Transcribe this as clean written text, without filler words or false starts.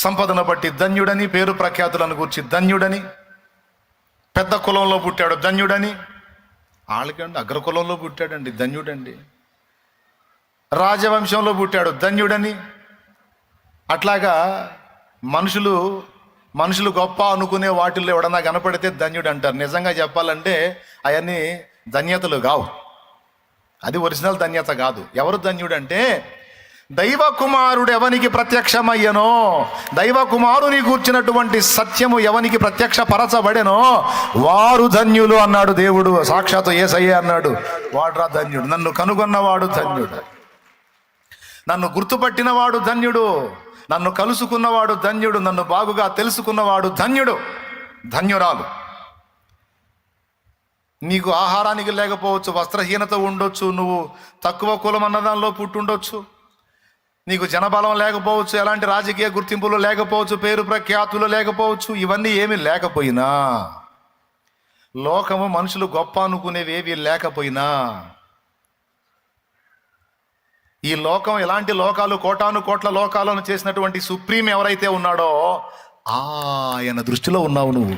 సంపదను బట్టి ధన్యుడని, పేరు ప్రఖ్యాతులను గూర్చి ధన్యుడని, పెద్ద కులంలో పుట్టాడు ధన్యుడని, వాళ్ళకండి అగ్రకులంలో పుట్టాడండి ధన్యుడండి, రాజవంశంలో పుట్టాడు ధన్యుడని. అట్లాగా మనుషులు గొప్ప అనుకునే వాటిల్లో ఎవడన్నా కనపడితే ధన్యుడు అంటారు. నిజంగా చెప్పాలంటే అవన్నీ ధన్యతలు కావు, అది ఒరిజినల్ ధన్యత కాదు. ఎవరు ధన్యుడంటే దైవ కుమారుడు ఎవనికి ప్రత్యక్షమయ్యనో, దైవ కుమారుని కూర్చున్నటువంటి సత్యము ఎవనికి ప్రత్యక్షపరచబడెనో వారు ధన్యులు అన్నాడు దేవుడు. సాక్షాత్తు యేసయ్య అన్నాడు, వాడురా ధన్యుడు, నన్ను కనుగొన్నవాడు ధన్యుడు, నన్ను గుర్తుపట్టినవాడు ధన్యుడు, నన్ను కలుసుకున్నవాడు ధన్యుడు, నన్ను బాగుగా తెలుసుకున్నవాడు ధన్యుడు, ధన్యురాలు. నీకు ఆహారానికి లేకపోవచ్చు, వస్త్రహీనత ఉండొచ్చు, నువ్వు తక్కువ కులం అన్నదానిలో పుట్టుండొచ్చు, నీకు జనబలం లేకపోవచ్చు, ఎలాంటి రాజకీయ గుర్తింపులు లేకపోవచ్చు, పేరు ప్రఖ్యాతులు లేకపోవచ్చు. ఇవన్నీ ఏమీ లేకపోయినా, లోకము మనుషులు గొప్ప అనుకునేవి ఏవి లేకపోయినా, ఈ లోకం ఎలాంటి లోకాలు కోటాను కోట్ల లోకాలను చేసినటువంటి సుప్రీం ఎవరైతే ఉన్నాడో ఆయన దృష్టిలో ఉన్నావు నువ్వు.